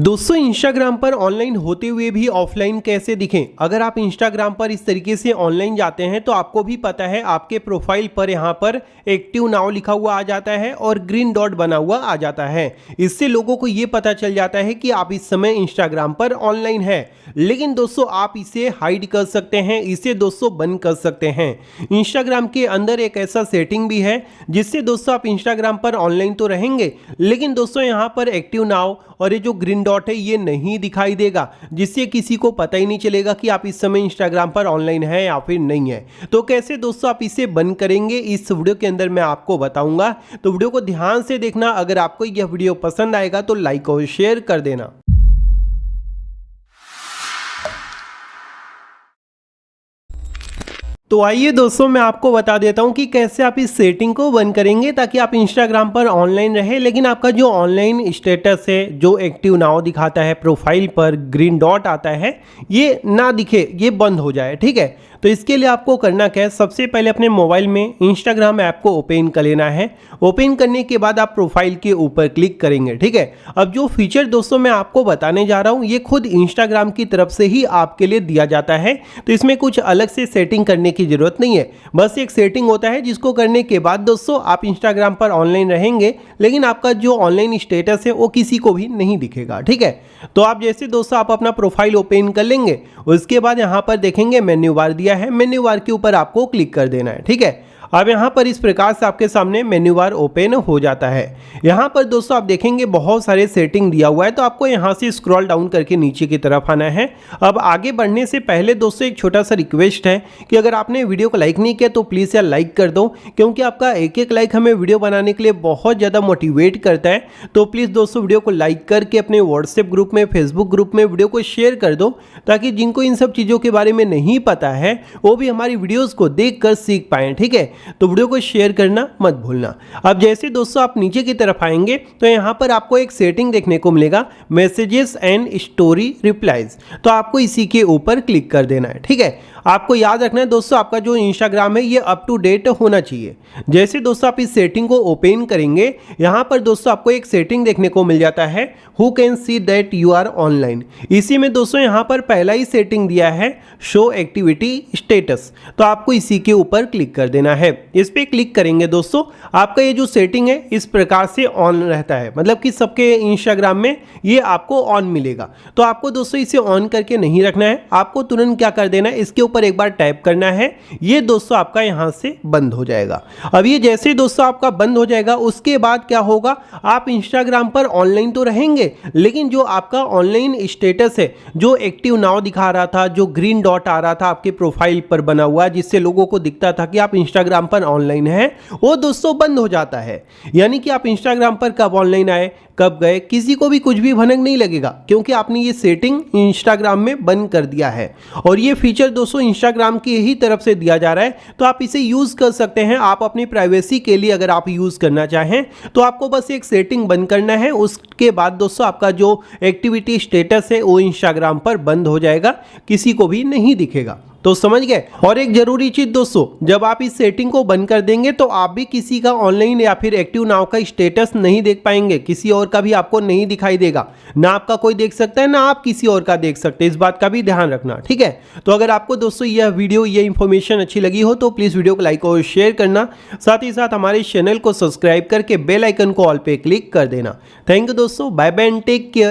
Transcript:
दोस्तों इंस्टाग्राम पर ऑनलाइन होते हुए भी ऑफलाइन कैसे दिखें। अगर आप इंस्टाग्राम पर इस तरीके से ऑनलाइन जाते हैं तो आपको भी पता है आपके प्रोफाइल पर यहाँ पर एक्टिव नाउ लिखा हुआ आ जाता है और ग्रीन डॉट बना हुआ आ जाता है। इससे लोगों को ये पता चल जाता है कि आप इस समय इंस्टाग्राम पर ऑनलाइन है। लेकिन दोस्तों आप इसे हाइड कर सकते हैं, इसे दोस्तों बंद कर सकते हैं। इंस्टाग्राम के अंदर एक ऐसा सेटिंग भी है जिससे दोस्तों आप इंस्टाग्राम पर ऑनलाइन तो रहेंगे लेकिन दोस्तों यहाँ पर एक्टिव नाउ और ये जो ग्रीन डॉट है ये नहीं दिखाई देगा, जिससे किसी को पता ही नहीं चलेगा कि आप इस समय इंस्टाग्राम पर ऑनलाइन है या फिर नहीं है। तो कैसे दोस्तों आप इसे बंद करेंगे इस वीडियो के अंदर मैं आपको बताऊंगा, तो वीडियो को ध्यान से देखना। अगर आपको यह वीडियो पसंद आएगा तो लाइक और शेयर कर देना। तो आइए दोस्तों मैं आपको बता देता हूं कि कैसे आप इस सेटिंग को बंद करेंगे ताकि आप इंस्टाग्राम पर ऑनलाइन रहे लेकिन आपका जो ऑनलाइन स्टेटस है, जो एक्टिव नाउ दिखाता है, प्रोफाइल पर ग्रीन डॉट आता है, ये ना दिखे, ये बंद हो जाए। ठीक है, तो इसके लिए आपको करना क्या है, सबसे पहले अपने मोबाइल में इंस्टाग्राम ऐप को ओपन कर लेना है। ओपन करने के बाद आप प्रोफाइल के ऊपर क्लिक करेंगे। ठीक है, अब जो फीचर दोस्तों मैं आपको बताने जा रहा हूँ ये खुद इंस्टाग्राम की तरफ से ही आपके लिए दिया जाता है, तो इसमें कुछ अलग से सेटिंग करने की जरूरत नहीं है। बस एक सेटिंग होता है जिसको करने के बाद दोस्तों आप इंस्टाग्राम पर ऑनलाइन रहेंगे लेकिन आपका जो ऑनलाइन स्टेटस है वो किसी को भी नहीं दिखेगा। ठीक है, तो आप जैसे दोस्तों आप अपना प्रोफाइल ओपन कर लेंगे, उसके बाद यहाँ पर देखेंगे मेन्यू बार दिया है, मेन्यू बार के ऊपर आपको क्लिक कर देना है। ठीक है, अब यहाँ पर इस प्रकार से आपके सामने मेन्यू बार ओपन हो जाता है। यहाँ पर दोस्तों आप देखेंगे बहुत सारे सेटिंग दिया हुआ है, तो आपको यहाँ से स्क्रॉल डाउन करके नीचे की तरफ आना है। अब आगे बढ़ने से पहले दोस्तों एक छोटा सा रिक्वेस्ट है कि अगर आपने वीडियो को लाइक नहीं किया तो प्लीज़ यार लाइक कर दो, क्योंकि आपका एक एक लाइक हमें वीडियो बनाने के लिए बहुत ज़्यादा मोटिवेट करता है। तो प्लीज़ दोस्तों वीडियो को लाइक करके अपने व्हाट्सएप ग्रुप में, फेसबुक ग्रुप में वीडियो को शेयर कर दो ताकि जिनको इन सब चीज़ों के बारे में नहीं पता है वो भी हमारी वीडियोज़ को देख कर सीख पाएँ। ठीक है, तो वीडियो को शेयर करना मत भूलना। अब जैसे दोस्तों आप नीचे की तरफ आएंगे तो यहाँ पर आपको एक सेटिंग देखने को मिलेगा, मैसेजेस एंड स्टोरी रिप्लाईज, तो आपको इसी के ऊपर क्लिक कर देना है। ठीक है, आपको याद रखना है दोस्तों आपका जो इंस्टाग्राम है ये अप टू डेट होना चाहिए। जैसे दोस्तों आप इस सेटिंग को ओपन करेंगे, यहाँ पर दोस्तों आपको एक सेटिंग देखने को मिल जाता है, who can see that you are online. इसी में दोस्तों यहाँ पर पहला ही सेटिंग दिया है, शो एक्टिविटी स्टेटस, तो आपको इसी के ऊपर क्लिक कर देना है। इस पर क्लिक करेंगे दोस्तों आपका ये जो सेटिंग है इस प्रकार से ऑन रहता है, मतलब कि सबके इंस्टाग्राम में ये आपको ऑन मिलेगा। तो आपको दोस्तों इसे ऑन करके नहीं रखना है, आपको तुरंत क्या कर देना है, इसके पर एक बार टैप करना है, ये दोस्तों आपका यहां से बंद हो जाएगा। अब ये जैसे ही दोस्तों आपका बंद हो जाएगा उसके बाद क्या होगा, आप इंस्टाग्राम पर ऑनलाइन तो रहेंगे लेकिन जो आपका ऑनलाइन स्टेटस है, जो एक्टिव नाउ दिखा रहा था, जो ग्रीन डॉट आ रहा था आपके प्रोफाइल पर बना हुआ जिससे लोगों को दिखता था कि आप इंस्टाग्राम पर ऑनलाइन हैं, वो दोस्तों बंद हो जाता है। यानी कि आप इंस्टाग्राम पर कब ऑनलाइन आए, कब गए, किसी को भी कुछ भी भनक नहीं लगेगा, क्योंकि आपने ये सेटिंग इंस्टाग्राम में बंद कर दिया है। और ये फीचर दोस्तों इंस्टाग्राम की ही तरफ से दिया जा रहा है, तो आप इसे यूज़ कर सकते हैं। आप अपनी प्राइवेसी के लिए अगर आप यूज़ करना चाहें तो आपको बस एक सेटिंग बंद करना है, उसके बाद दोस्तों आपका जो एक्टिविटी स्टेटस है वो इंस्टाग्राम पर बंद हो जाएगा, किसी को भी नहीं दिखेगा। तो समझ गए। और एक जरूरी चीज दोस्तों, जब आप इस सेटिंग को बंद कर देंगे तो आप भी किसी का ऑनलाइन या फिर एक्टिव नाउ का स्टेटस नहीं देख पाएंगे, किसी और का भी आपको नहीं दिखाई देगा, ना आपका कोई देख सकता है ना आप किसी और का देख सकते हैं। इस बात का भी ध्यान रखना। ठीक है, तो अगर आपको दोस्तों यह वीडियो, ये इंफॉर्मेशन अच्छी लगी हो तो प्लीज वीडियो को लाइक और शेयर करना, साथ ही साथ हमारे चैनल को सब्सक्राइब करके बेल आइकन को ऑल पे क्लिक कर देना। थैंक यू दोस्तों, bye bye and take care.